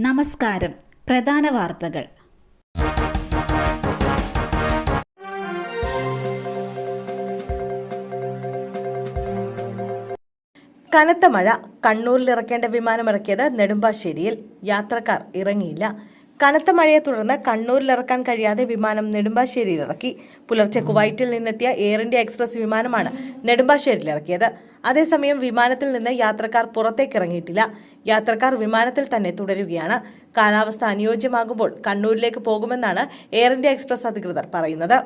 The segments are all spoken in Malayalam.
നമസ്കാരം. പ്രധാന വാർത്തകൾ. കനത്ത മഴ. കണ്ണൂരിൽ ഇറക്കേണ്ട വിമാനം ഇറക്കിയത് നെടുമ്പാശ്ശേരിയിൽ. യാത്രക്കാർ ഇറങ്ങിയില്ല. കനത്ത മഴയെ തുടർന്ന് കണ്ണൂരിൽ ഇറക്കാൻ കഴിയാതെ വിമാനം നെടുമ്പാശ്ശേരിയിൽ ഇറക്കി. പുലർച്ചെ കുവൈറ്റിൽ നിന്നെത്തിയ എയർ ഇന്ത്യ എക്സ്പ്രസ് വിമാനമാണ് നെടുമ്പാശ്ശേരിയിൽ ഇറക്കിയത്. അതേസമയം വിമാനത്തിൽ നിന്ന് യാത്രക്കാർ പുറത്തേക്ക് ഇറങ്ങിയിട്ടില്ല. യാത്രക്കാർ വിമാനത്തിൽ തന്നെ തുടരുകയാണ്. കാലാവസ്ഥ അനുയോജ്യമാകുമ്പോൾ കണ്ണൂരിലേക്ക് പോകുമെന്നാണ് എയർ ഇന്ത്യ എക്സ്പ്രസ് അധികൃതർ പറയുന്നത്.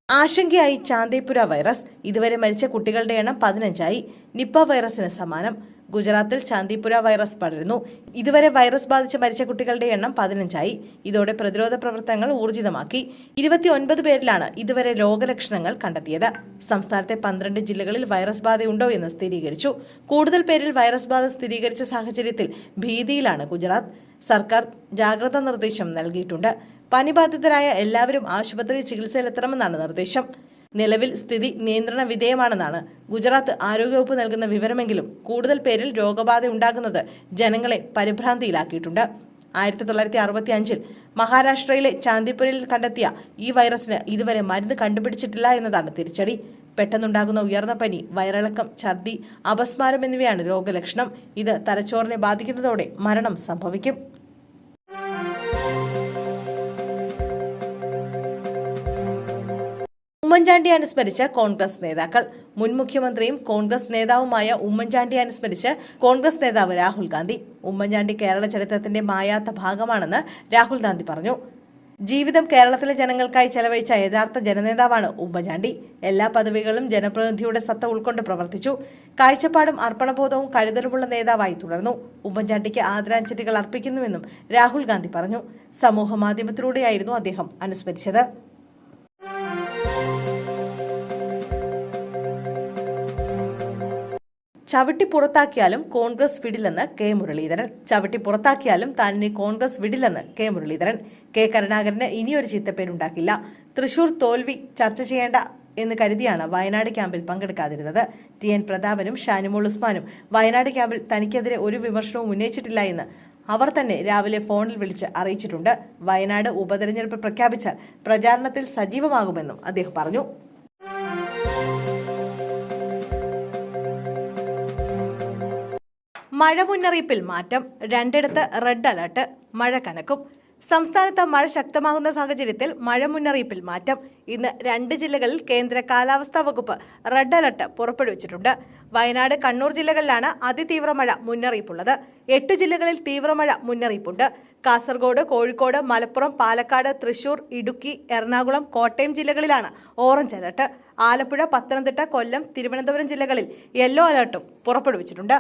ആശങ്കയായി ചാന്ദിപുര വൈറസ്. ഇതുവരെ മരിച്ച കുട്ടികളുടെ എണ്ണം 15ആയി. നിപ്പ വൈറസിന് സമാനം. ഗുജറാത്തിൽ ചാന്ദിപുര വൈറസ് പടരുന്നു. ഇതുവരെ വൈറസ് ബാധിച്ച് മരിച്ച കുട്ടികളുടെ എണ്ണം 15ആയി. ഇതോടെ പ്രതിരോധ പ്രവർത്തനങ്ങൾ ഊർജിതമാക്കി. 29 പേരിലാണ് ഇതുവരെ രോഗലക്ഷണങ്ങൾ കണ്ടെത്തിയത്. സംസ്ഥാനത്തെ 12 ജില്ലകളിൽ വൈറസ് ബാധയുണ്ടോ എന്ന് സ്ഥിരീകരിച്ചു. കൂടുതൽ പേരിൽ വൈറസ് ബാധ സ്ഥിരീകരിച്ച സാഹചര്യത്തിൽ ഭീതിയിലാണ് ഗുജറാത്ത്. സർക്കാർ ജാഗ്രതാ നിർദ്ദേശം നൽകിയിട്ടുണ്ട്. പനിബാധിതരായ എല്ലാവരും ആശുപത്രി ചികിത്സയിലെത്തണമെന്നാണ് നിർദ്ദേശം. നിലവിൽ സ്ഥിതി നിയന്ത്രണ വിധേയമാണെന്നാണ് ഗുജറാത്ത് ആരോഗ്യവകുപ്പ് നൽകുന്ന വിവരമെങ്കിലും കൂടുതൽ പേരിൽ രോഗബാധ ഉണ്ടാകുന്നത് ജനങ്ങളെ പരിഭ്രാന്തിയിലാക്കിയിട്ടുണ്ട്. 1965 മഹാരാഷ്ട്രയിലെ ചാന്ദിപുരയിൽ കണ്ടെത്തിയ ഈ വൈറസിന് ഇതുവരെ മരുന്ന് കണ്ടുപിടിച്ചിട്ടില്ല എന്നതാണ് തിരിച്ചടി. പെട്ടെന്നുണ്ടാകുന്ന ഉയർന്ന പനി, വയറിളക്കം, ഛർദി, അപസ്മാരം എന്നിവയാണ് രോഗലക്ഷണം. ഇത് തലച്ചോറിനെ ബാധിക്കുന്നതോടെ മരണം സംഭവിക്കും. ഉമ്മൻചാണ്ടി അനുസ്മരിച്ച കോൺഗ്രസ് നേതാക്കൾ. മുൻ മുഖ്യമന്ത്രിയും കോൺഗ്രസ് നേതാവുമായ ഉമ്മൻചാണ്ടി അനുസ്മരിച്ച് കോൺഗ്രസ് നേതാവ് രാഹുൽ ഗാന്ധി. ഉമ്മൻചാണ്ടി കേരള ചരിത്രത്തിന്റെ മായാത്ത ഭാഗമാണെന്ന് രാഹുൽ ഗാന്ധി പറഞ്ഞു. ജീവിതം കേരളത്തിലെ ജനങ്ങൾക്കായി ചെലവഴിച്ച യഥാർത്ഥ ജനനേതാവാണ് ഉമ്മൻചാണ്ടി. എല്ലാ പദവികളും ജനപ്രതിനിധിയുടെ സത്ത ഉൾക്കൊണ്ട് പ്രവർത്തിച്ചു. കാഴ്ചപ്പാടും അർപ്പണബോധവും കരുതലുമുള്ള നേതാവായി തുടർന്നു. ഉമ്മൻചാണ്ടിക്ക് ആദരാഞ്ജലികൾ അർപ്പിക്കുന്നുവെന്നും രാഹുൽ ഗാന്ധി പറഞ്ഞു. സമൂഹ മാധ്യമത്തിലൂടെയായിരുന്നു അദ്ദേഹം അനുസ്മരിച്ചത്. ചവിട്ടി പുറത്താക്കിയാലും കോൺഗ്രസ് വിടില്ലെന്ന് കെ മുരളീധരൻ. ചവിട്ടി പുറത്താക്കിയാലും താൻ ഇനി കോൺഗ്രസ് വിടില്ലെന്ന് കെ മുരളീധരൻ. കെ കരുണാകരന് ഇനിയൊരു ചീത്തപ്പേരുണ്ടാക്കില്ല. തൃശൂർ തോൽവി ചർച്ച ചെയ്യേണ്ട എന്ന് കരുതിയാണ് വയനാട് ക്യാമ്പിൽ പങ്കെടുക്കാതിരുന്നത്. TN പ്രതാപനും ഷാനിമോൾ ഉസ്മാനും വയനാട് ക്യാമ്പിൽ തനിക്കെതിരെ ഒരു വിമർശനവും ഉന്നയിച്ചിട്ടില്ല എന്ന് അവർ തന്നെ രാവിലെ ഫോണിൽ വിളിച്ച് അറിയിച്ചിട്ടുണ്ട്. വയനാട് ഉപതെരഞ്ഞെടുപ്പ് പ്രഖ്യാപിച്ചാൽ പ്രചാരണത്തിൽ സജീവമാകുമെന്നും അദ്ദേഹം പറഞ്ഞു. മഴ മുന്നറിയിപ്പിൽ മാറ്റം. 2 റെഡ് അലർട്ട്. മഴ കനക്കും. സംസ്ഥാനത്ത് മഴ ശക്തമാകുന്ന സാഹചര്യത്തിൽ മഴ മുന്നറിയിപ്പിൽ മാറ്റം. ഇന്ന് 2 ജില്ലകളിൽ കേന്ദ്ര കാലാവസ്ഥാ വകുപ്പ് റെഡ് അലർട്ട് പുറപ്പെടുവിച്ചിട്ടുണ്ട്. വയനാട്, കണ്ണൂർ ജില്ലകളിലാണ് അതിതീവ്ര മഴ മുന്നറിയിപ്പുള്ളത്. 8 ജില്ലകളിൽ തീവ്രമഴ മുന്നറിയിപ്പുണ്ട്. കാസർഗോഡ്, കോഴിക്കോട്, മലപ്പുറം, പാലക്കാട്, തൃശൂർ, ഇടുക്കി, എറണാകുളം, കോട്ടയം ജില്ലകളിലാണ് ഓറഞ്ച് അലർട്ട്. ആലപ്പുഴ, പത്തനംതിട്ട, കൊല്ലം, തിരുവനന്തപുരം ജില്ലകളിൽ യെല്ലോ അലർട്ടും പുറപ്പെടുവിച്ചിട്ടുണ്ട്.